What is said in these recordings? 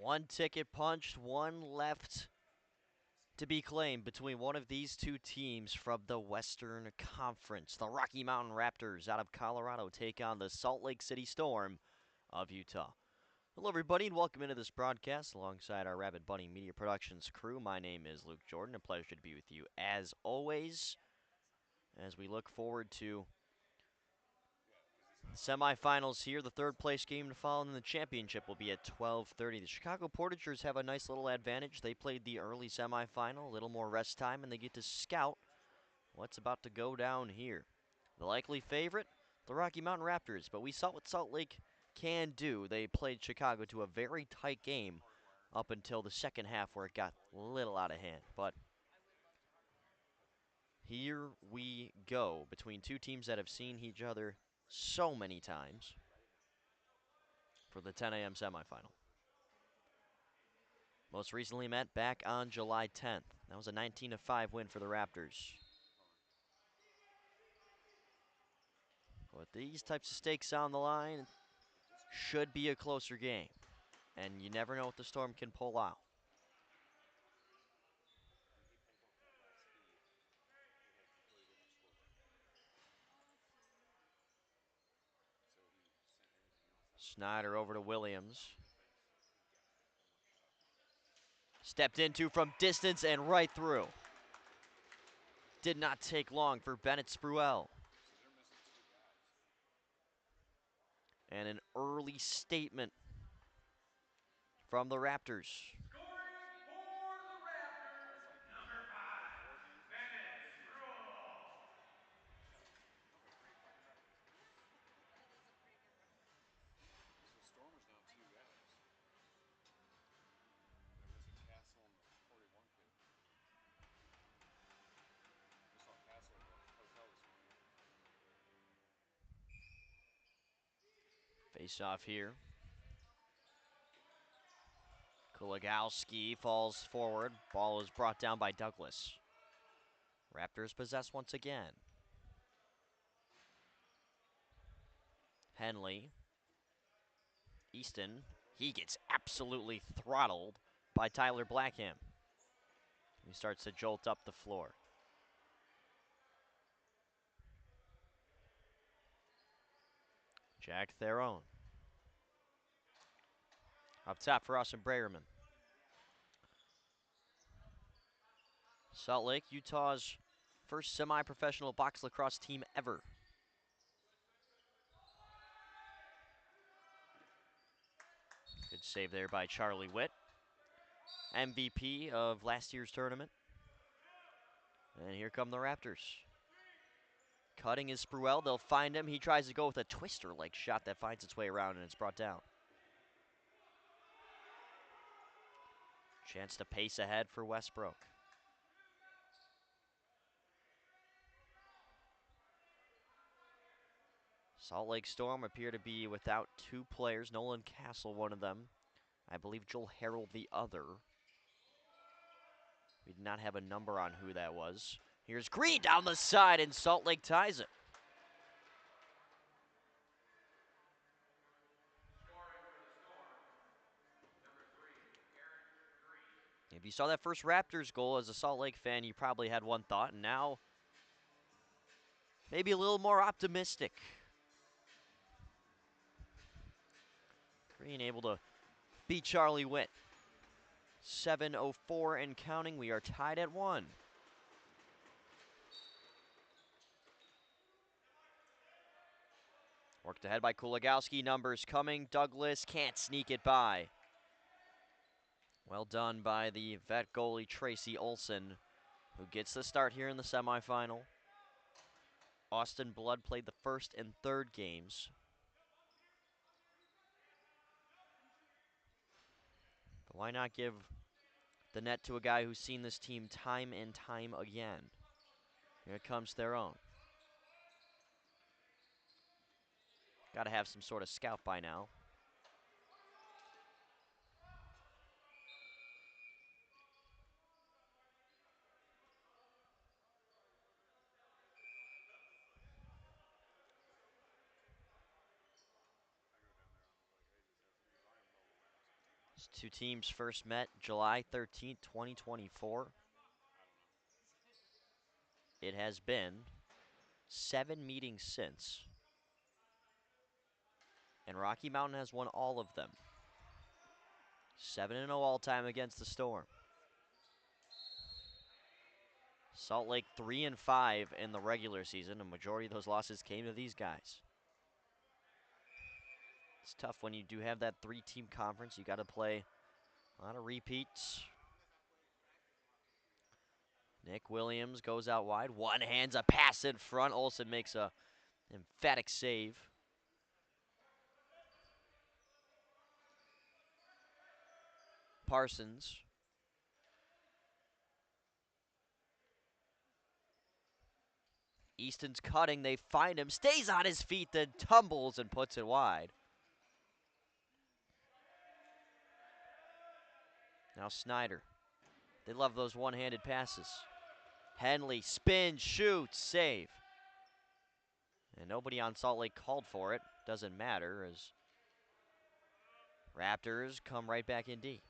One ticket punched, one left to be claimed between one of these two teams from the Western Conference. The Rocky Mountain Raptors out of Colorado take on the Salt Lake City Storm of Utah. Hello, everybody, and welcome into this broadcast alongside our Rabbit Bunny Media Productions crew. My name is Luke Jordan. A pleasure to be with you as always as we look forward to semifinals here. The third place game to follow in the championship will be at 12:30. The Chicago Portagers have a nice little advantage. They played the early semifinal, a little more rest time, and they get to scout what's about to go down here. The likely favorite, the Rocky Mountain Raptors, but we saw what Salt Lake can do. They played Chicago to a very tight game up until the second half where it got a little out of hand. But here we go between two teams that have seen each other so many times for the 10 a.m. semifinal. Most recently met back on July 10th. That was a 19-5 win for the Raptors. With these types of stakes on the line, should be a closer game. And you never know what the Storm can pull out. Snyder over to Williams. Stepped into from distance and right through. Did not take long for Bennett Spruell. And an early statement from the Raptors. Face off here. Kuligowski falls forward. Ball is brought down by Douglas. Raptors possess once again. Henley. Easton. He gets absolutely throttled by Tyler Blackham. He starts to jolt up the floor. Jack Theron. Up top for Austin Breyerman. Salt Lake, Utah's first semi-professional box lacrosse team ever. Good save there by Charlie Witt. MVP of last year's tournament. And here come the Raptors. Cutting is Spruell. They'll find him. He tries to go with a twister-like shot that finds its way around and it's brought down. Chance to pace ahead for Westbrook. Salt Lake Storm appear to be without two players. Nolan Castle, one of them. I believe Joel Harrell, the other. We did not have a number on who that was. Here's Green down the side, and Salt Lake ties it. If you saw that first Raptors goal as a Salt Lake fan, you probably had one thought, and now maybe a little more optimistic. Green able to beat Charlie Witt. 7:04 and counting. We are tied at 1. Worked ahead by Kuligowski. Numbers coming. Douglas can't sneak it by. Well done by the vet goalie Tracy Olson, who gets the start here in the semifinal. Austin Blood played the first and third games. But why not give the net to a guy who's seen this team time and time again? Here comes Theron. Got to have some sort of scout by now. These two teams first met July 13th, 2024. It has been 7 meetings since, and Rocky Mountain has won all of them. 7-0 all-time against the Storm. Salt Lake 3-5 in the regular season. A majority of those losses came to these guys. It's tough when you do have that 3-team conference. You got to play a lot of repeats. Nick Williams goes out wide. One hands a pass in front. Olsen makes a emphatic save. Parsons. Easton's cutting. They find him. Stays on his feet, then tumbles and puts it wide. Now Snyder. They love those one-handed passes. Henley spins, shoots, save. And nobody on Salt Lake called for it. Doesn't matter as Raptors come right back in D.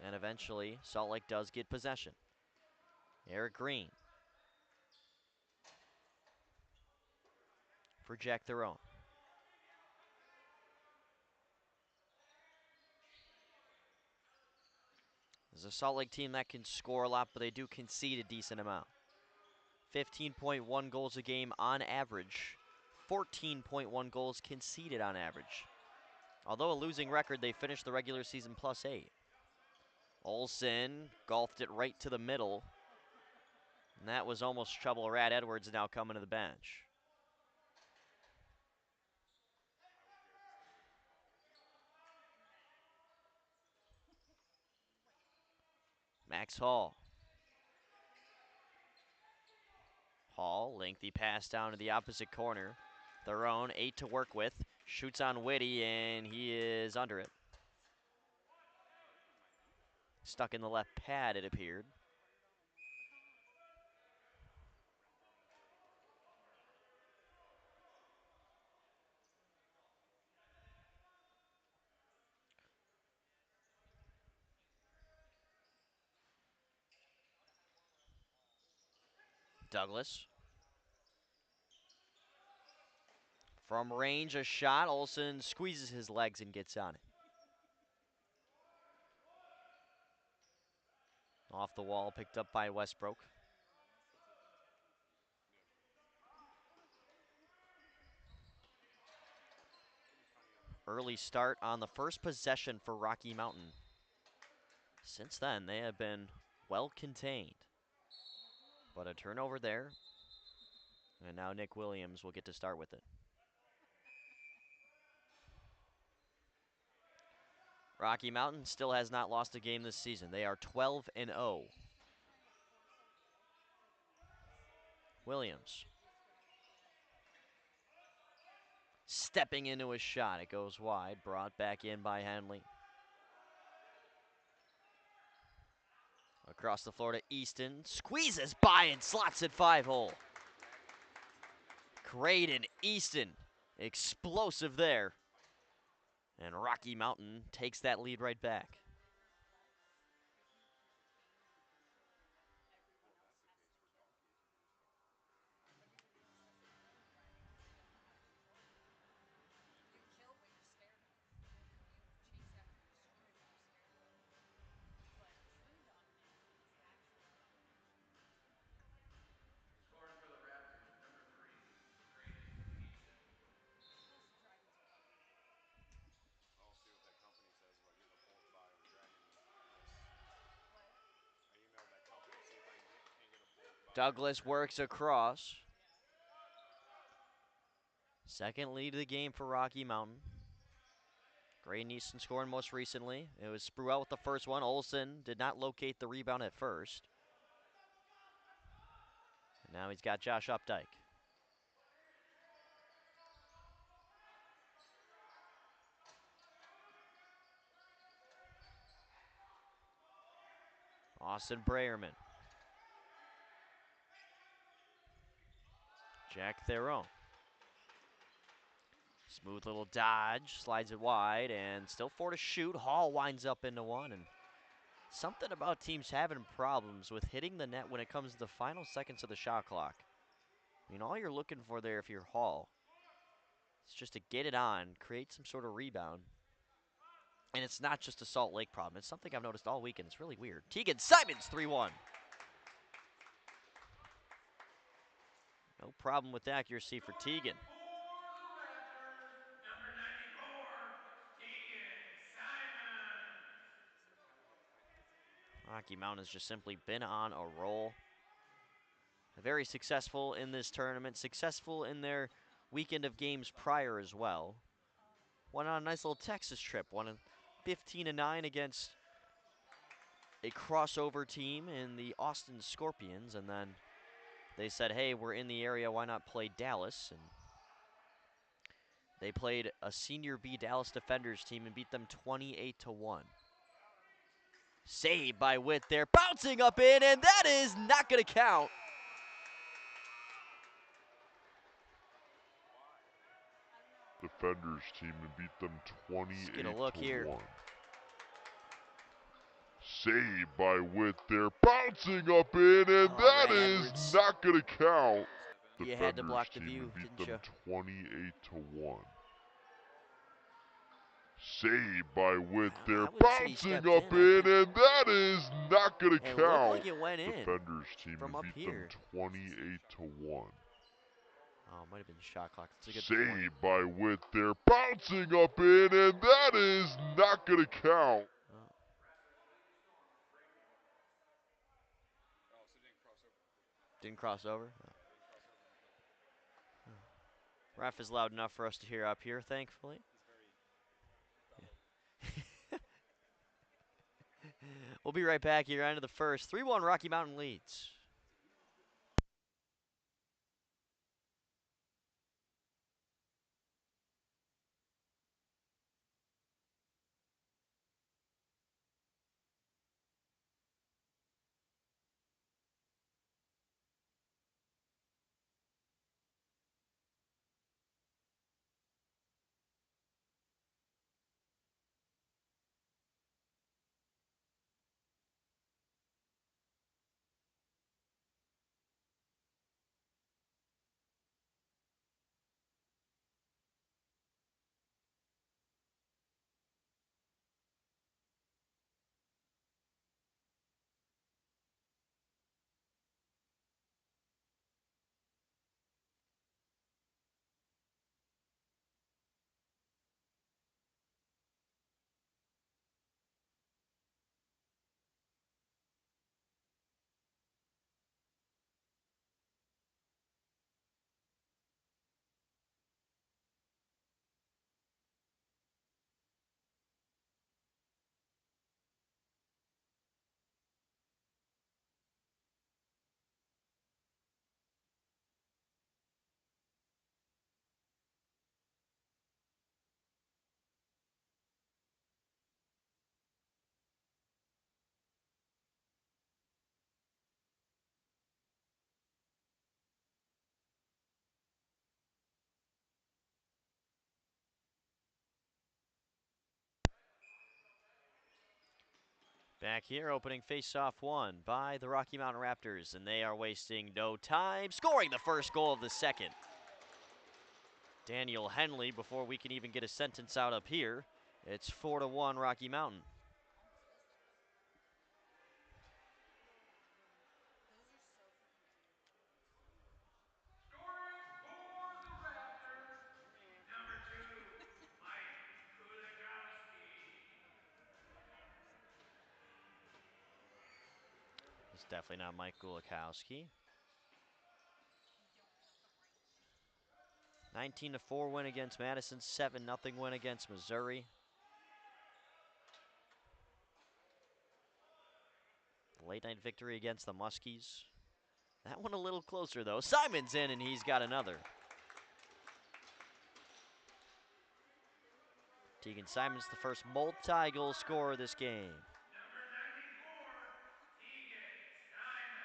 And eventually, Salt Lake does get possession. Eric Green. Project their own. This is a Salt Lake team that can score a lot, but they do concede a decent amount. 15.1 goals a game on average. 14.1 goals conceded on average. Although a losing record, they finished the regular season +8. Olsen golfed it right to the middle. And that was almost trouble. Rad Edwards now coming to the bench. Max Hall. Hall, lengthy pass down to the opposite corner. Their own, 8 to work with. Shoots on Whitty, and he is under it. Stuck in the left pad, it appeared. Douglas. From range, a shot. Olsen squeezes his legs and gets on it. Off the wall, picked up by Westbrook. Early start on the first possession for Rocky Mountain. Since then, they have been well contained. But a turnover there. And now Nick Williams will get to start with it. Rocky Mountain still has not lost a game this season. They are 12-0. Williams. Stepping into a shot. It goes wide. Brought back in by Henley. Across the floor to Easton. Squeezes by and slots it 5-hole. Creighton, Easton. Explosive there. And Rocky Mountain takes that lead right back. Scoring for the Raptors, number 3, Creighton Easton. I'll see what that company says about getting a bulk buy of Dragon this. I emailed that company to see if I can get a bulk buy. Douglas works across. Second lead of the game for Rocky Mountain. Gray Neeson scoring most recently. It was Spruell with the first one. Olsen did not locate the rebound at first. And now he's got Josh Updike. Austin Breyerman. Jack Theron. Smooth little dodge, slides it wide, and still 4 to shoot. Hall winds up into one, and something about teams having problems with hitting the net when it comes to the final seconds of the shot clock. I mean, all you're looking for there if you're Hall is just to get it on, create some sort of rebound. And it's not just a Salt Lake problem. It's something I've noticed all weekend. It's really weird. Tegan Simons, 3-1. No problem with accuracy for Tegan. For the Raptors, number 94, Tegan Simons. Rocky Mountain has just simply been on a roll. Very successful in this tournament, successful in their weekend of games prior as well. Went on a nice little Texas trip, won a 15-9 against a crossover team in the Austin Scorpions, and then they said, hey, we're in the area, why not play Dallas? And they played a Senior B Dallas Defenders team and beat them 28-1. Saved by Witt there, bouncing up in, and that is not going to count. Defenders team and beat them Let's get a look here. 28-1. Saved by Witt there, bouncing up in, and that Ryan is Edwards. not going to count. You had to Defenders block the team view, and beat didn't them you? 28-1. Saved by Witt I there, wouldn't say he bouncing stepped up in. in, and that is not going to It looked count. like it went in Defenders team from and up beat here. them 28-1. Oh, it might have been shot clock. That's a good Saved point. by Witt there, bouncing up in, and that is not going to count. Oh. Oh, so it didn't cross over. Didn't cross over? Yeah, it didn't cross over my foot. Ref is loud enough for us to hear up here, thankfully. He's very We'll be right back here into the first. 3-1 Rocky Mountain leads. Back here, opening face-off one by the Rocky Mountain Raptors, and they are wasting no time, scoring the first goal of the second. Daniel Henley, before we can even get a sentence out up here, it's 4-1 Rocky Mountain. Scoring for the Raptors, number 2, Mike Kulikowski. It's definitely not Mike Gulikowski. 19-4 win against Madison, 7-0 win against Missouri. Late night victory against the Muskies. That one a little closer though. Simon's in and he's got another. Tegan Simons, the first multi-goal scorer this game. Number 94, Tegan Simons.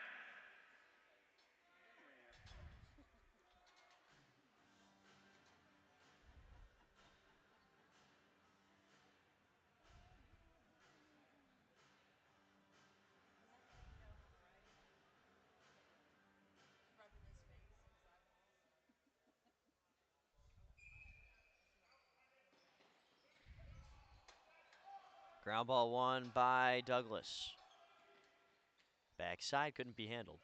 Ground ball won by Douglas. Backside couldn't be handled.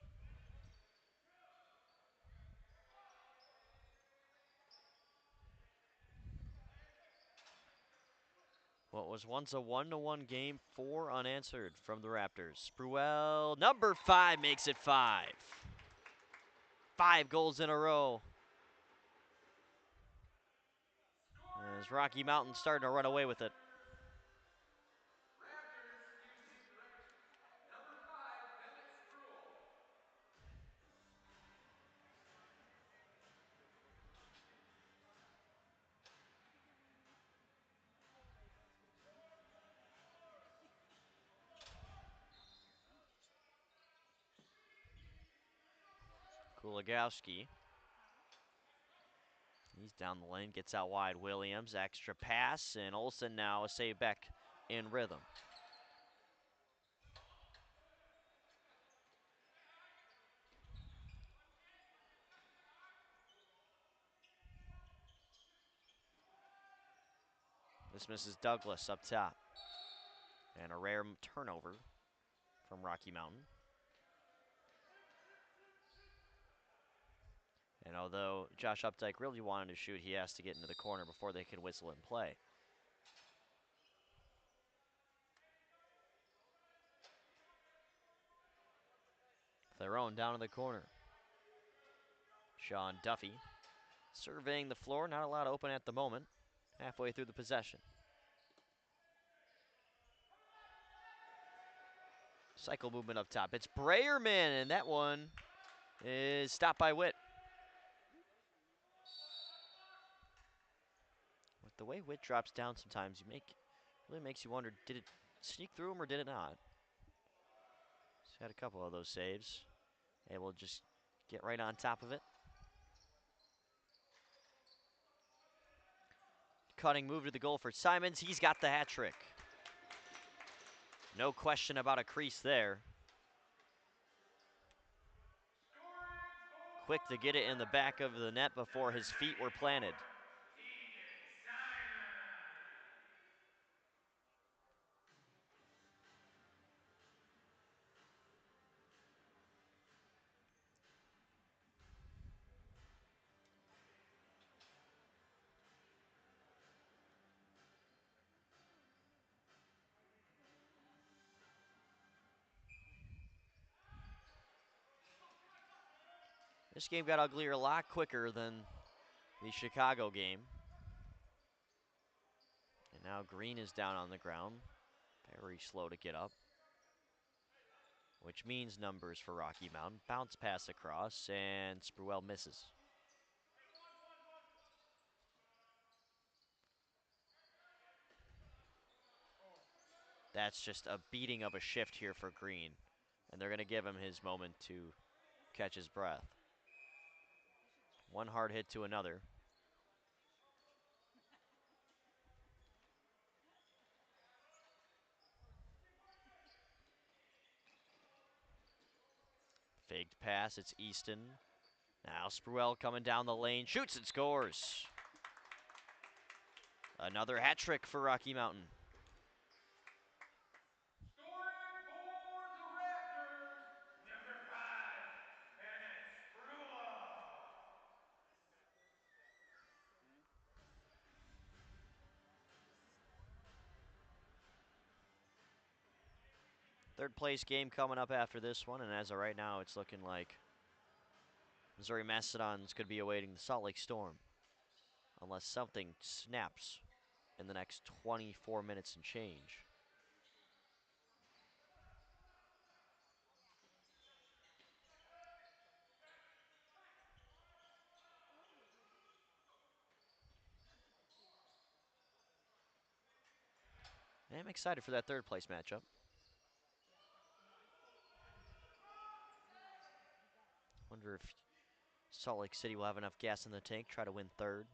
What was once a 1-1 game, 4 unanswered from the Raptors. Spruell, number 5, makes it 5. 5 goals in a row. As Rocky Mountain starting to run away with it. Raptors using number 5, Bennett Spruill. Kuligowski. He's down the lane, gets out wide. Williams, extra pass, and Olsen now a save back in rhythm. This misses Douglas up top. And a rare turnover from Rocky Mountain. And although Josh Updike really wanted to shoot, he has to get into the corner before they can whistle and play. Their own down in the corner. Sean Duffy surveying the floor, not a lot open at the moment. Halfway through the possession. Cycle movement up top. It's Breyerman, and that one is stopped by Witt. With the way Witt drops down sometimes, really makes you wonder, did it sneak through him or did it not? He's had a couple of those saves. Able to just get right on top of it. Cutting move to the goal for Simons. He's got the hat trick. No question about a crease there. Quick to get it in the back of the net before his feet were planted. This game got uglier a lot quicker than the Chicago game. And now Green is down on the ground. Very slow to get up. Which means numbers for Rocky Mountain. Bounce pass across, and Spruell misses. That's just a beating of a shift here for Green. And they're going to give him his moment to catch his breath. One hard hit to another. Faked pass, it's Easton. Now Spruell coming down the lane, shoots and scores. Another hat trick for Rocky Mountain. Scoring for the Raptors, number 5, Bennett Spruill. Third place game coming up after this one, and as of right now, it's looking like Missouri Mastodons could be awaiting the Salt Lake Storm. Unless something snaps in the next 24 minutes and change. I'm excited for that third place matchup. Wonder if Salt Lake City will have enough gas in the tank, try to win third.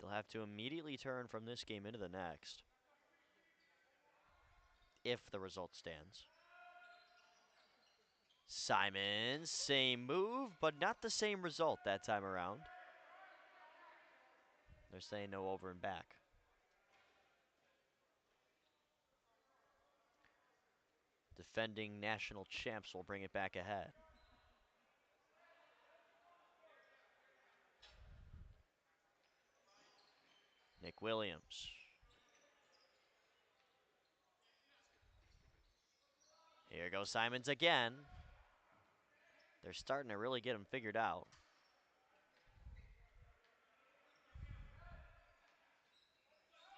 They'll have to immediately turn from this game into the next, if the result stands. Simons, same move, but not the same result that time around. They're saying no over and back. Defending national champs will bring it back ahead. Nick Williams. Here goes Simons again. They're starting to really get him figured out.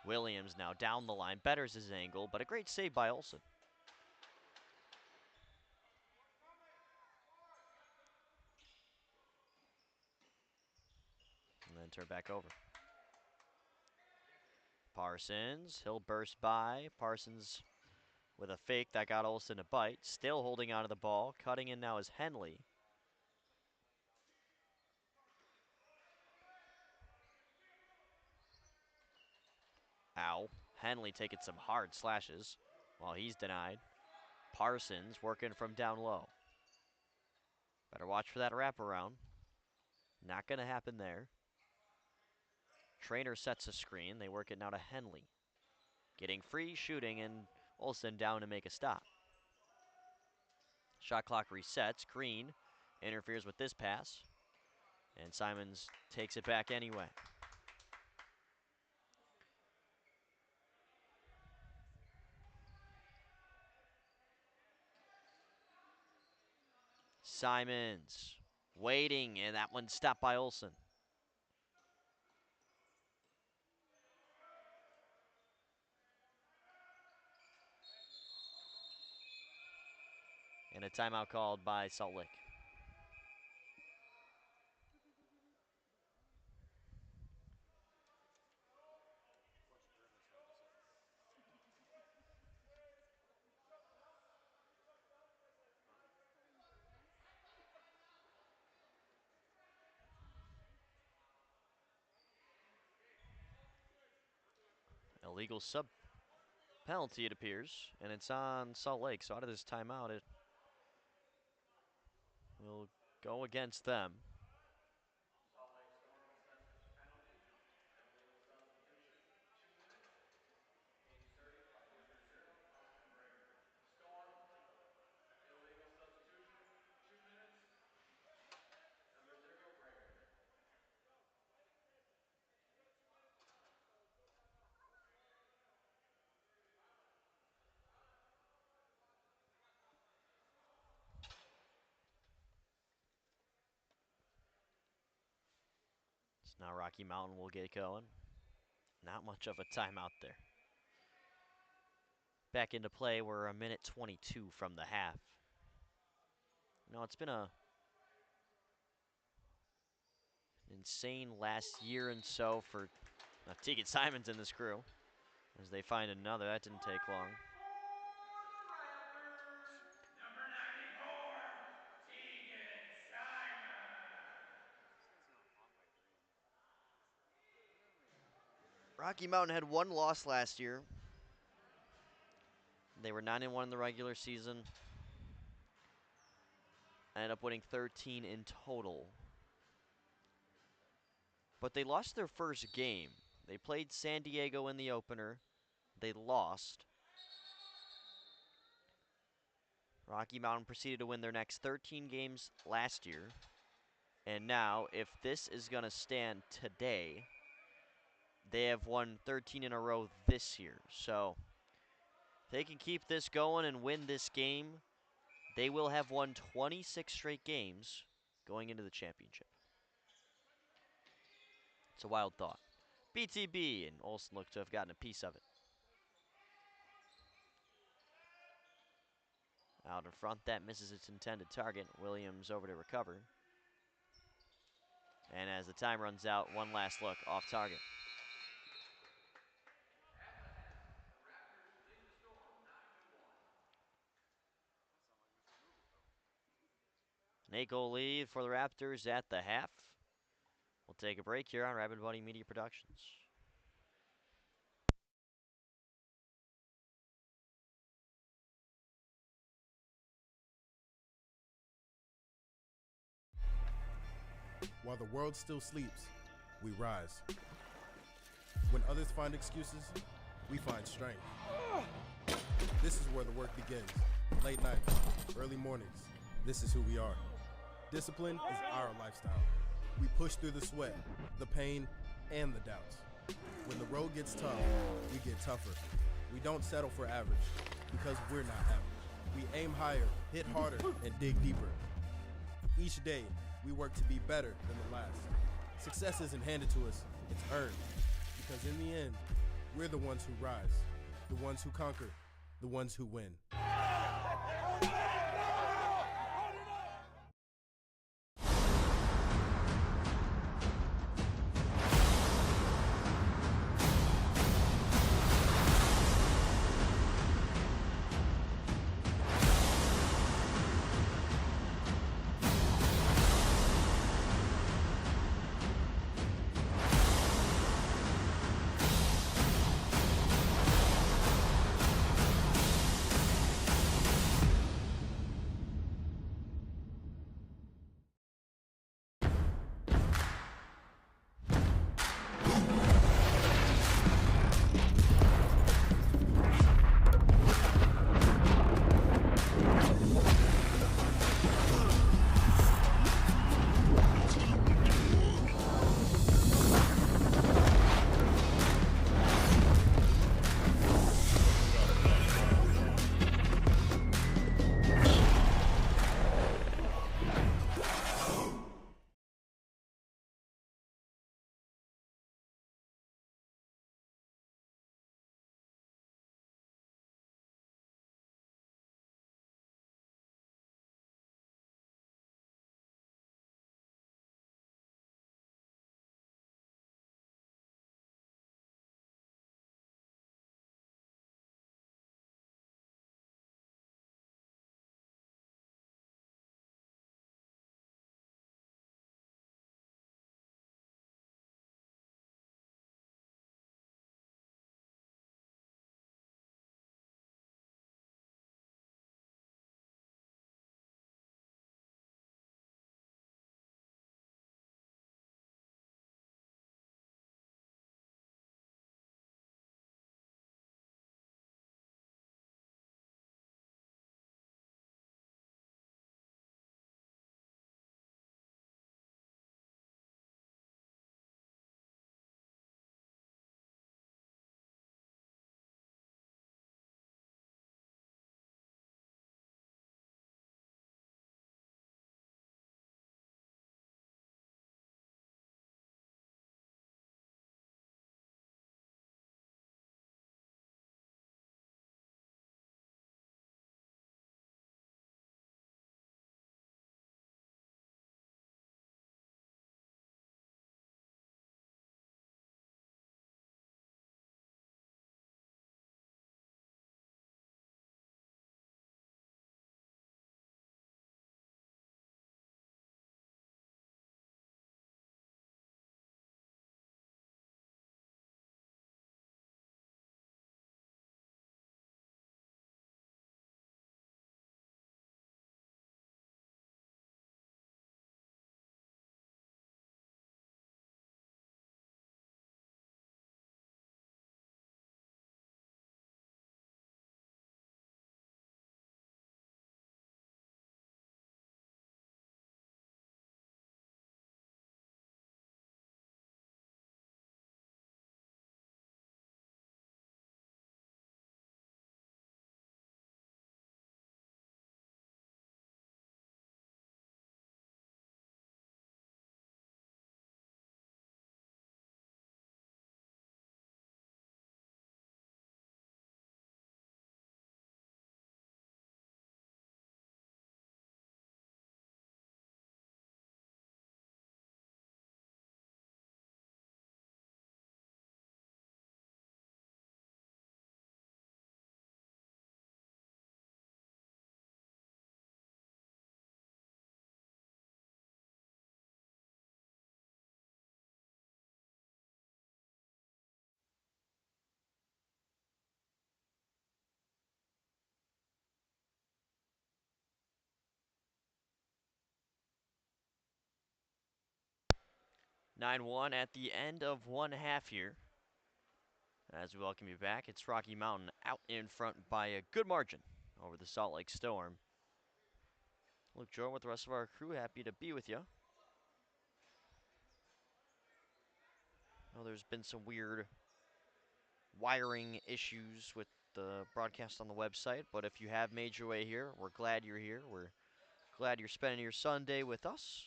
Williams now down the line, betters his angle, but a great save by Olsen. And then turn back over. Parsons, he'll burst by. Parsons with a fake that got Olsen to bite. Still holding onto the ball. Cutting in now is Henley. Ow. Henley taking some hard slashes while he's denied. Parsons working from down low. Better watch for that wraparound. Not going to happen there. Trainer sets a screen. They work it now to Henley. Getting free, shooting, and Olsen down to make a stop. Shot clock resets. Green interferes with this pass. And Simons takes it back anyway. Simons waiting, and that one stopped by Olsen. And a timeout called by Salt Lake. Illegal sub penalty, it appears, and it's on Salt Lake. So out of this timeout, it will go against them. Salt Lake scoring assessment penalty and illegal substitution, 2 minutes. Game starting 0-0, Austin Breger. Storm, illegal substitution, 2 minutes. 0, Breger. So now Rocky Mountain will get going. Not much of a timeout there. Back into play, we're a minute 22 from the half. No, it's been a insane last year and so for Tegan Simons and this crew. As they find another, that didn't take long. Number 94, Tegan Simon. Rocky Mountain had one loss last year. They were 9-1 in the regular season. Ended up winning 13 in total. But they lost their first game. They played San Diego in the opener. They lost. Rocky Mountain proceeded to win their next 13 games last year. And now, if this is going to stand today, they have won 13 in a row this year. So, if they can keep this going and win this game, they will have won 26 straight games going into the championship. It's a wild thought. BTB, and Olsen looked to have gotten a piece of it. Out in front, that misses its intended target. Williams over to recover. And as the time runs out, one last look off target. At the half, the Raptors lead the Storm 9-1. An 8-goal lead for the Raptors at the half. We'll take a break here on Rabbit Bunny Media Productions. While the world still sleeps, we rise. When others find excuses, we find strength. This is where the work begins. Late nights, early mornings. This is who we are. Discipline is our lifestyle. We push through the sweat, the pain, and the doubts. When the road gets tough, we get tougher. We don't settle for average, because we're not average. We aim higher, hit harder, and dig deeper. Each day, we work to be better than the last. Success isn't handed to us, it's earned. Because in the end, we're the ones who rise, the ones who conquer, the ones who win. 9-1 at the end of one half here. As we welcome you back, it's Rocky Mountain out in front by a good margin over the Salt Lake Storm. Luke Jordan with the rest of our crew, happy to be with you. There's been some weird wiring issues with the broadcast on the website, but if you have made your way here, we're glad you're here. We're glad you're spending your Sunday with us.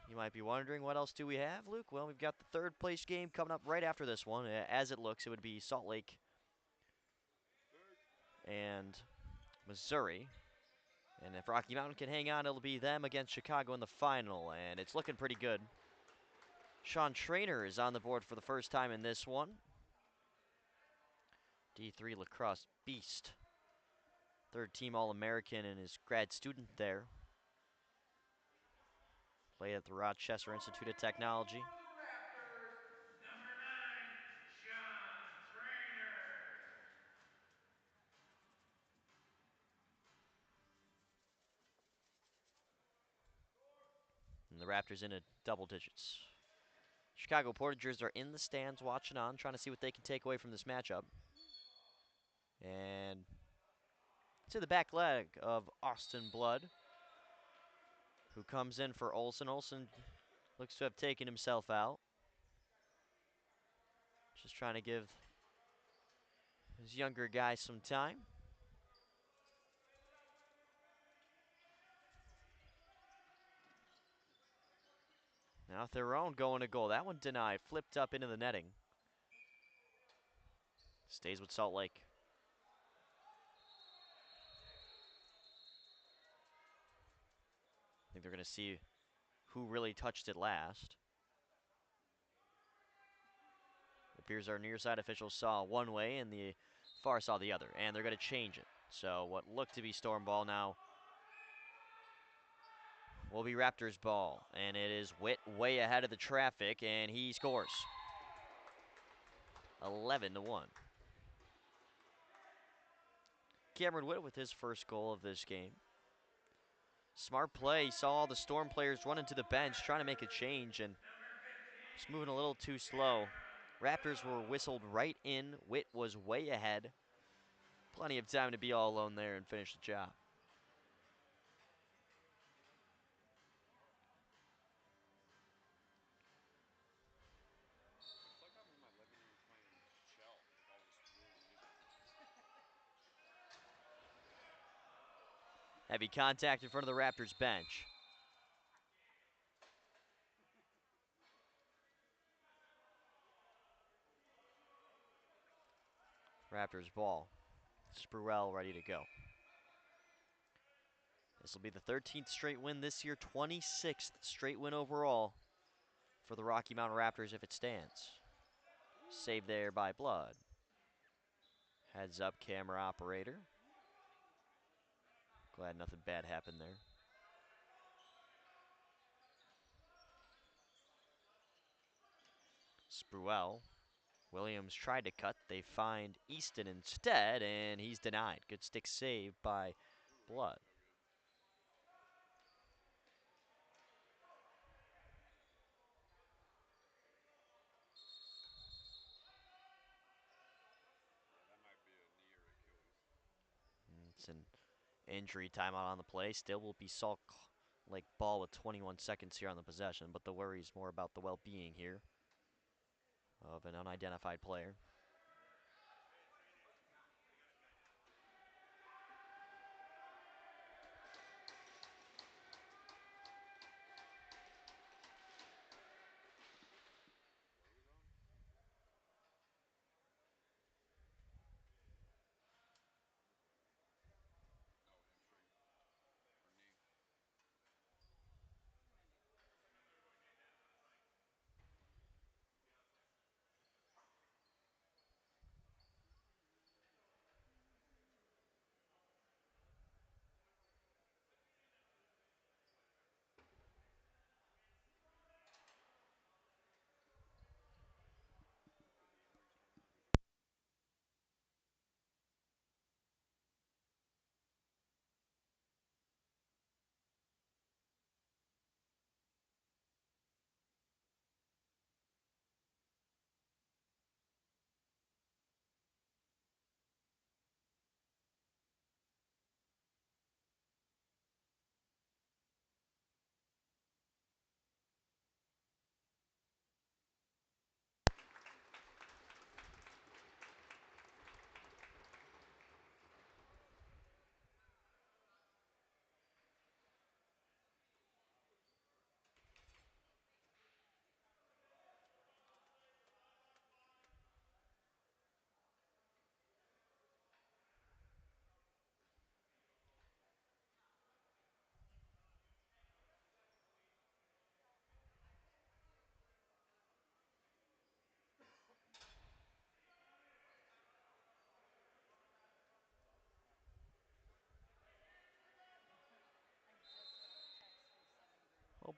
You might be wondering, what else do we have, Luke? Well, we've got the third place game coming up right after this one. As it looks, it would be Salt Lake and Missouri. And if Rocky Mountain can hang on, it'll be them against Chicago in the final, and it's looking pretty good. Sean Trainer is on the board for the first time in this one. D3 lacrosse beast. Third team All-American and his grad student there. Played at the Rochester Institute of Technology. For the Raptors, number 9, Sean Trainer. And the Raptors in at double digits. Chicago Portagers are in the stands watching on, trying to see what they can take away from this matchup. And to the back leg of Austin Blood, who comes in for Olsen. Olsen looks to have taken himself out. Just trying to give his younger guy some time. Now Theron going to goal. That one denied, flipped up into the netting. Stays with Salt Lake. I think they're going to see who really touched it last. It appears our near side officials saw one way and the far saw the other, and they're going to change it. So what looked to be Storm ball now will be Raptors ball, and it is Witt way ahead of the traffic, and he scores. 11-1. Cameron Witt with his first goal of this game. Smart play, saw all the Storm players running to the bench trying to make a change, and just moving a little too slow. Raptors were whistled right in. Witt was way ahead. Plenty of time to be all alone there and finish the job. It's like I'm in my living room playing Shell with all this weird music. Heavy contact in front of the Raptors bench. Raptors ball. Spruell ready to go. This will be the 13th straight win this year, 26th straight win overall for the Rocky Mountain Raptors if it stands. Save there by Blood. Heads up, camera operator. Glad nothing bad happened there. Spruell. Williams tried to cut. They find Easton instead, and he's denied. Good stick save by Blood. So good. Yeah, that might be a knee or Achilles. It's an injury timeout on the play. Still will be Salt Lake ball with 21 seconds here on the possession, but the worry is more about the well-being here of an unidentified player. Where are we going? No, hamstring or knee.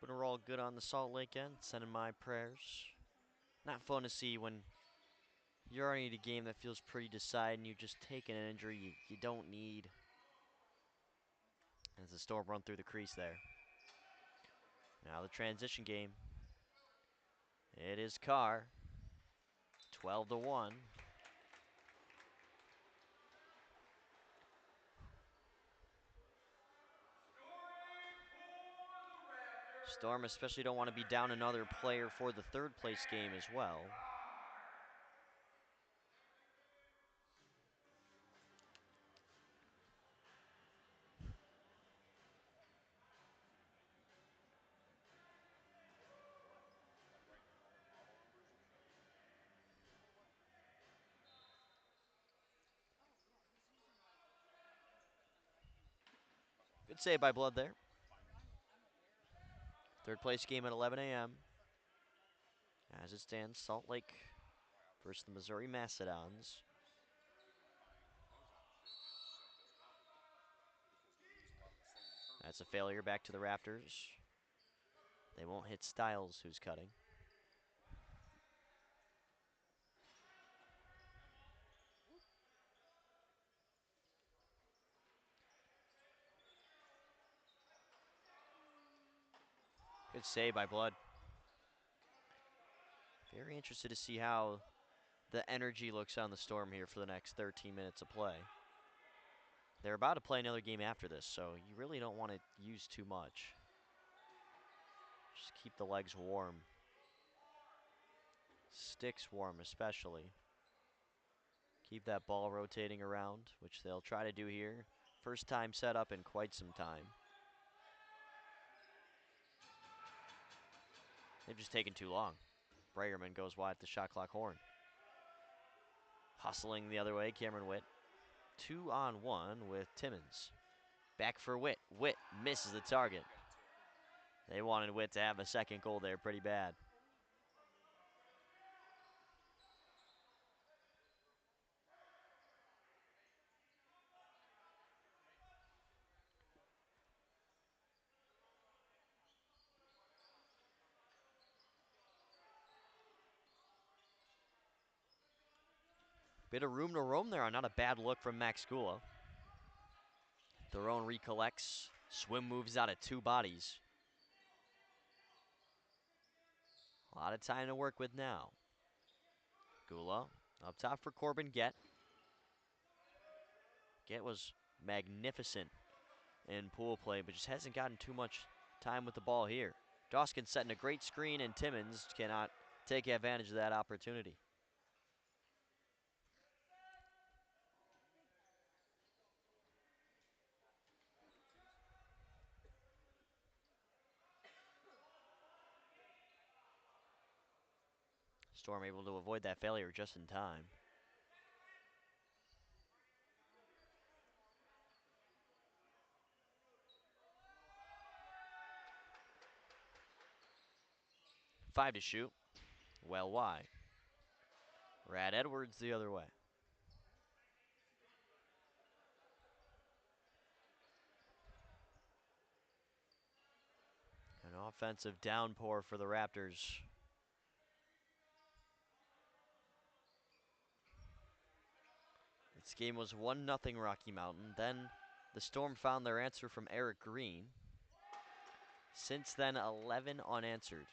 Hoping we're all good on the Salt Lake end. Sending my prayers. Not fun to see when you're already in a game that feels pretty decided and you just take an injury you don't need. As the Storm run through the crease there. Now the transition game. It is Carr. 12-1. Storm especially don't want to be down another player for the third place game as well. Like writing in all their model numbers and stuff. Good save by Blood there. Find me. Third place game at 11 a.m. As it stands, Salt Lake Why I was versus the Missouri Mastodons. knows that shit. It's just like it's complicated because they use a lot of the same terms. That's a failure back to the Raptors. They won't hit Styles, who's cutting. Good save by Blood. Very interested to see how the energy looks on the Storm here for the next 13 minutes of play. They're about to play another game after this, so you really don't want to use too much. Just keep the legs warm. Sticks warm especially. Keep that ball rotating around, which they'll try to do here. First time set up in quite some time. They've just taken too long. Breyerman goes wide at the shot clock horn. Hustling the other way, Cameron Witt. 2-on-1 with Timmons. Back for Witt. Witt misses the target. They wanted Witt to have a second goal there pretty bad. Bit of room to roam there. Not a bad look from Max Gula. Theron recollects. Swim moves out of two bodies. A lot of time to work with now. Gula up top for Corbin Gett. Gett was magnificent in pool play, but just hasn't gotten too much time with the ball here. Dawkins setting a great screen, and Timmons cannot take advantage of that opportunity. Storm able to avoid that failure just in time. Five to shoot. Well wide. Brad Edwards the other way. An offensive downpour for the Raptors. This game was 1-0 Rocky Mountain. Then the Storm found their answer from Eric Green. Since then, 11 unanswered.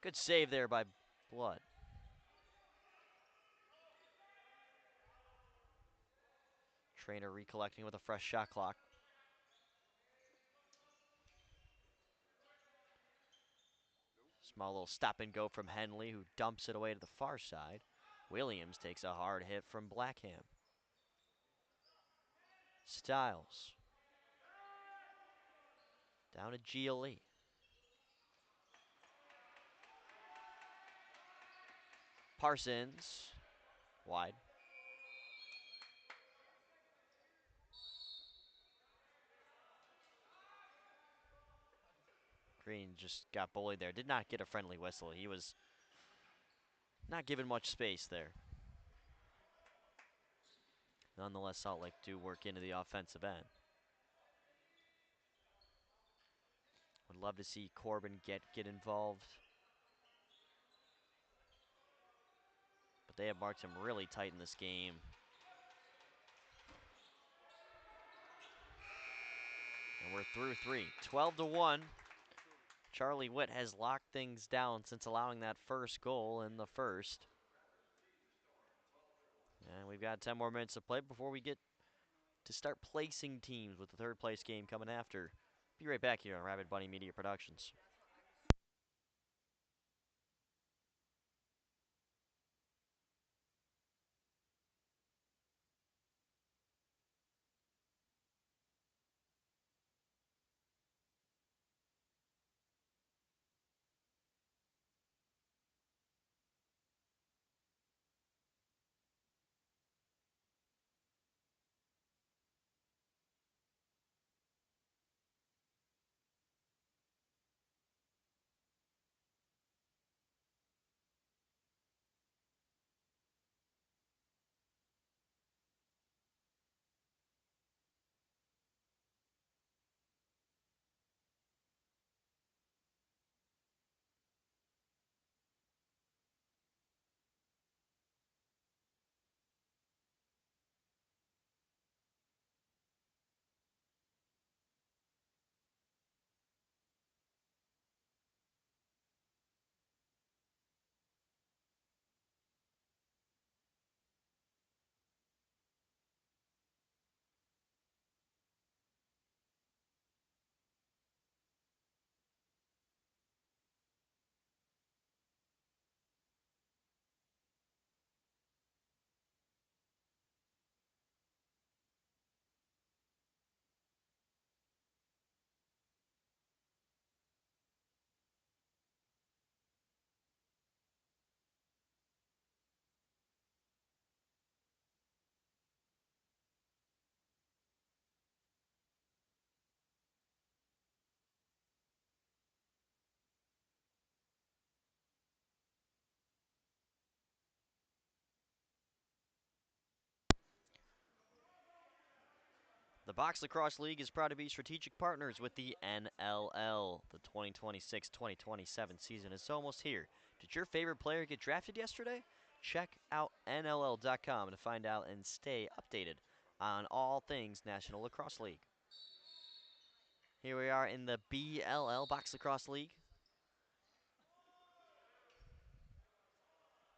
Good save there by Blood. Trainer recollecting with a fresh shot clock. Small little stop and go from Henley, who dumps it away to the far side. Williams takes a hard hit from Blackham. Styles. Down to GLE. Parsons. Wide. Green just got bullied there. Did not get a friendly whistle. He was not given much space there. Nonetheless, Salt Lake do work into the offensive end. Would love to see Corbin get involved. But they have marked him really tight in this game. And we're through 3. 12-1. Charlie Witt has locked things down since allowing that first goal in the first. And we've got 10 more minutes to play before we get to start placing teams with the third place game coming after. Be right back here on Rabbit Bunny Media Productions. The Box Lacrosse League is proud to be strategic partners with the NLL. The 2026-2027 season is almost here. Did your favorite player get drafted yesterday? Check out NLL.com to find out and stay updated on all things National Lacrosse League. Here we are in the BLL Box Lacrosse League.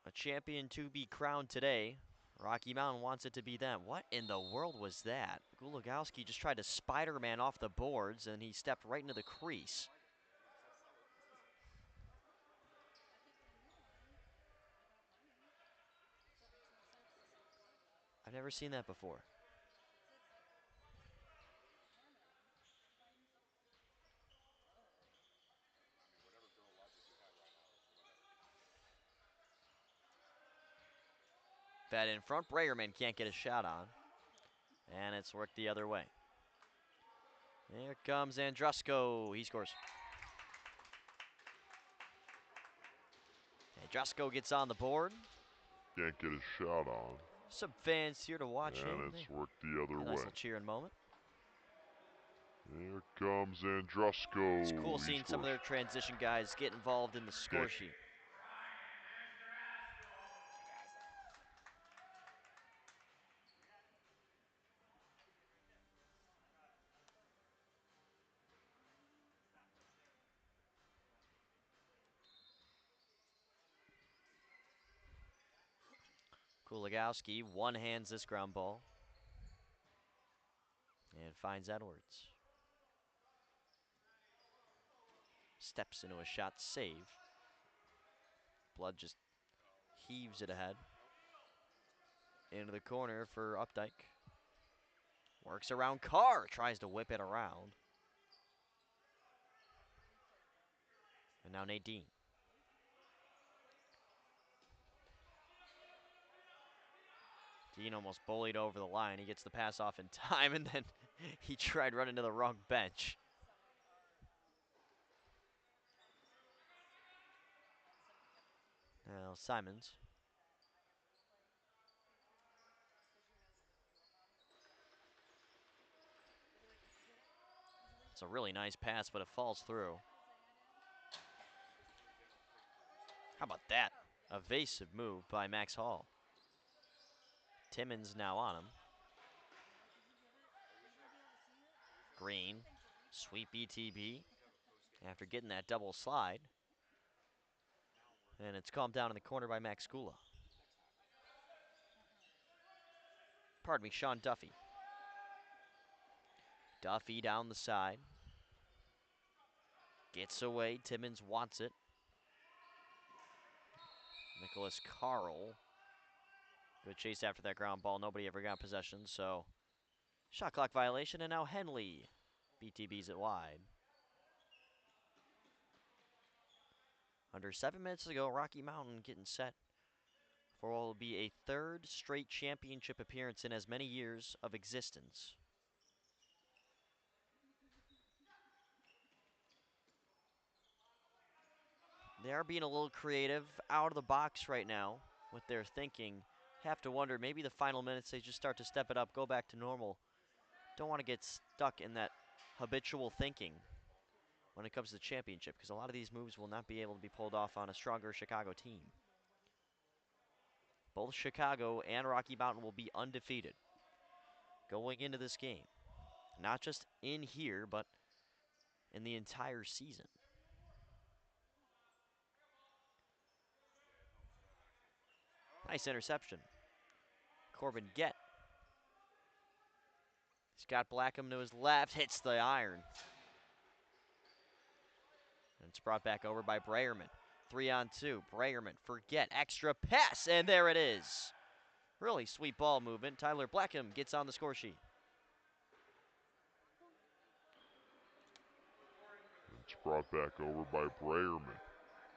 A champion to be crowned today. Rocky Mountain wants it to be them. What in the world was that? Gulagowski just tried to Spider-Man off the boards, and he stepped right into the crease. I've never seen that before. That in front, Bragerman can't get a shot on. And it's worked the other way. Here comes Andrusko. He scores. Andrusko gets on the board. Can't get a shot on. Some fans here to watch him. And it's worked the other A nice way. little cheering moment. Here comes Andrusko. It's cool He seeing some of scores. their transition guys get involved in the score sheet. Kulagowski one-hands this ground ball. And finds Edwards. Steps into a shot save. Blood just heaves it ahead. Into the corner for Updike. Works around Carr. Tries to whip it around. And now Nadine. Dean almost bullied over the line. He gets the pass off in time, and then he tried running to the wrong bench. Now Simons. It's a really nice pass, but it falls through. How about that? Evasive move by Max Hall. Timmons now on him. Green, sweet BTB after getting that double slide. And it's calmed down in the corner by Max Skula. Pardon me, Sean Duffy. Duffy down the side. Gets away. Timmons wants it. Nicholas Carl. Good chase after that ground ball. Nobody ever got possession, so shot clock violation, and now Henley BTB's it wide. Under 7 minutes to go, Rocky Mountain getting set for what will be a third straight championship appearance in as many years of existence. They are being a little creative, out of the box right now with their thinking. Have to wonder, maybe the final minutes they just start to step it up, go back to normal. Don't want to get stuck in that habitual thinking when it comes to the championship, because a lot of these moves will not be able to be pulled off on a stronger Chicago team. Both Chicago and Rocky Mountain will be undefeated going into this game. Not just in here, but in the entire season. Nice interception. Corbin Gett. Scott Blackham to his left, hits the iron. And it's brought back over by Breyerman. 3-on-2. Breyerman, forget, extra pass, and there it is. Really sweet ball movement. Tyler Blackham gets on the score sheet. It's brought back over by Breyerman.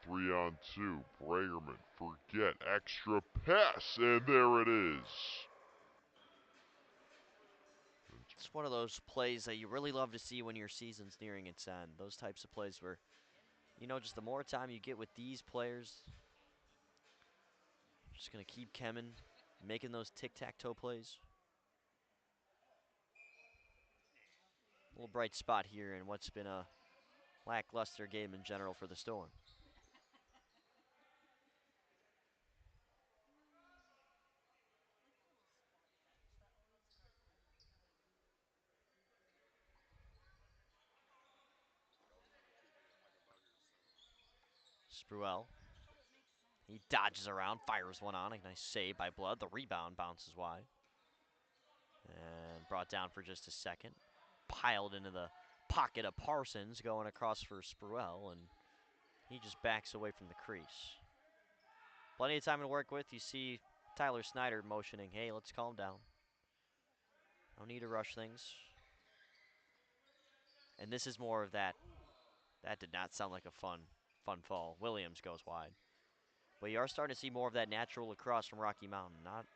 3-on-2. Breyerman, forget, extra pass, and there it is. It's one of those plays that you really love to see when your season's nearing its end. Those types of plays where, you know, just the more time you get with these players, just going to keep coming, making those tic-tac-toe plays. A little bright spot here in what's been a lackluster game in general for the Storm. Spruell. He dodges around, fires one on. A nice save by Blood. The rebound bounces wide. And brought down for just a second. Piled into the pocket of Parsons, going across for Spruell, and he just backs away from the crease. Plenty of time to work with. You see Tyler Snyder motioning, hey, let's calm down. No need to rush things. And this is more of that. That did not sound like a fun fall. Williams goes wide. But you are starting to see more of that natural lacrosse from Rocky Mountain. Not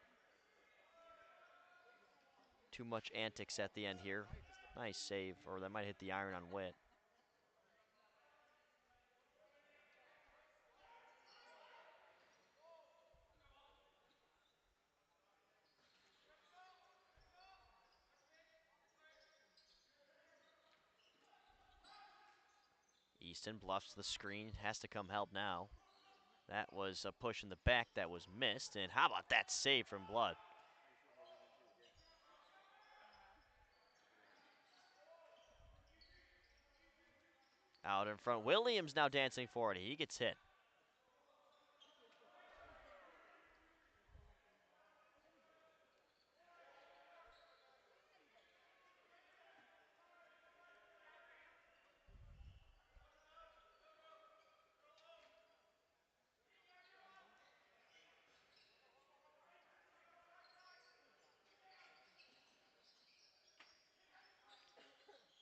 too much antics at the end here. Nice save, or that might hit the iron on Witt. Easton bluffs the screen, has to come help now. That was a push in the back that was missed, and how about that save from Blood? Out in front, Williams now dancing forward. He gets hit.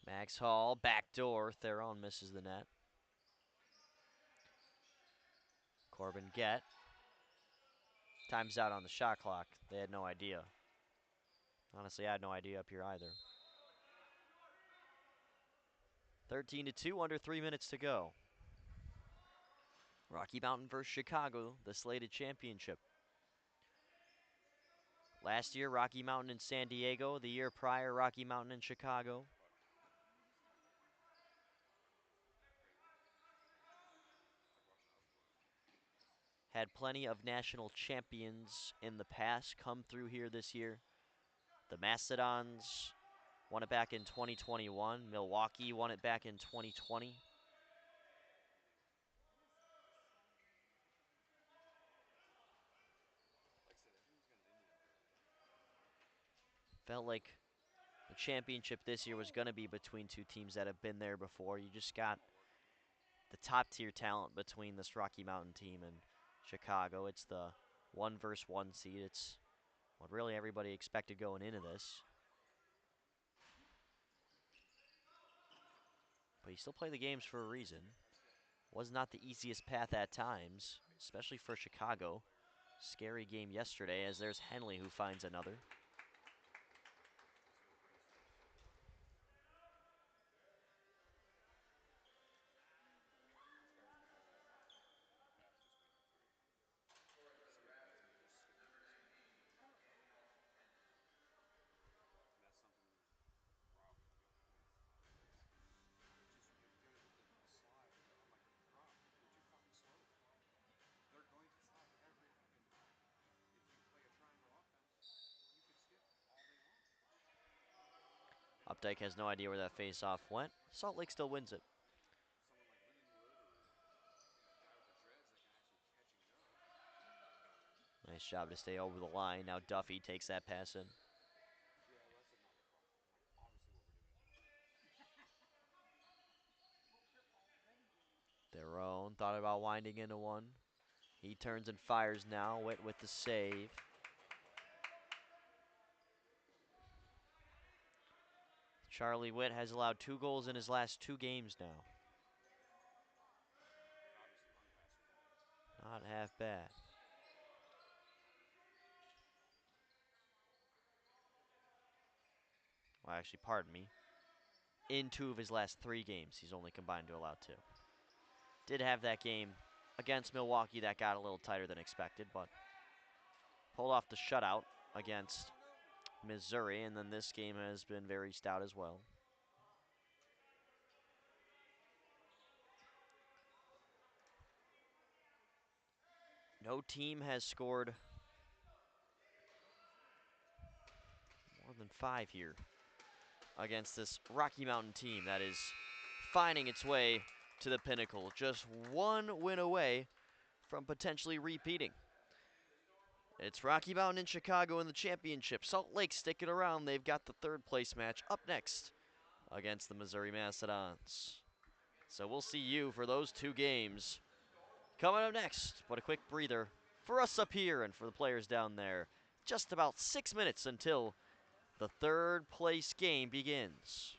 Max Hall, backdoor. Theron misses the net. Corbin Gett. Time's out on the shot clock. They had no idea. Honestly, I had no idea up here either. 13-2, under 3 minutes to go. Rocky Mountain versus Chicago, the slated championship. Last year, Rocky Mountain in San Diego. The year prior, Rocky Mountain in Chicago. had plenty of national champions in the past come through here this year. The Mastodons won it back in 2021. Milwaukee won it back in 2020. Like I said, everyone's got an Indian jersey. Felt like the championship this year was going to be between two teams that have been there before. You just got Not working. the top tier talent between this Rocky Mountain team and Chicago. It's the 1 versus 1 seed. It's what really everybody expected going into this. But you still play the games for a reason. Was not the easiest path at times, especially for Chicago. Scary game yesterday as there's Henley who finds another. Let's go Racers. This guy's the whole fastest game of 3. Scoring for the See what that's me Raptors, just skipping number a second. 19, Daniel Henley. And that's something Rob with just you got to hit the slide. I'm like, Rob, you're too fucking slow. They're going to slide every fucking time. If you play a triangle offense, you could skip all day long. Updike has no idea where that face-off went. Salt Lake still wins it. Someone like William Wood or a guy with the dreads that can actually catch and go. Nice job to stay over the line. Now Duffy takes that pass in. Yeah, well, that's another call. I'm like, obviously what we're doing is wrong. Their own thought about winding into one. He turns and fires now. Witt with the save. Charlie Witt has allowed 2 goals in his last 2 games now. And obviously hung faster than me. Not half bad. Well, actually, pardon me. In 2 of his last 3 games, he's only combined to allow 2. Did have that game against Milwaukee that got a little tighter than expected, but pulled off the shutout against Missouri, and then this game has been very stout as well. No team has scored more than 5 here against this Rocky Mountain team that is finding its way to the pinnacle. Just 1 win away from potentially repeating. It's Rocky Mountain in Chicago in the championship. Salt Lake sticking around. They've got the 3rd place match up next against the Missouri Mastodons. So we'll see you for those 2 games coming up next. But a quick breather for us up here and for the players down there. Just about 6 minutes until the 3rd place game begins.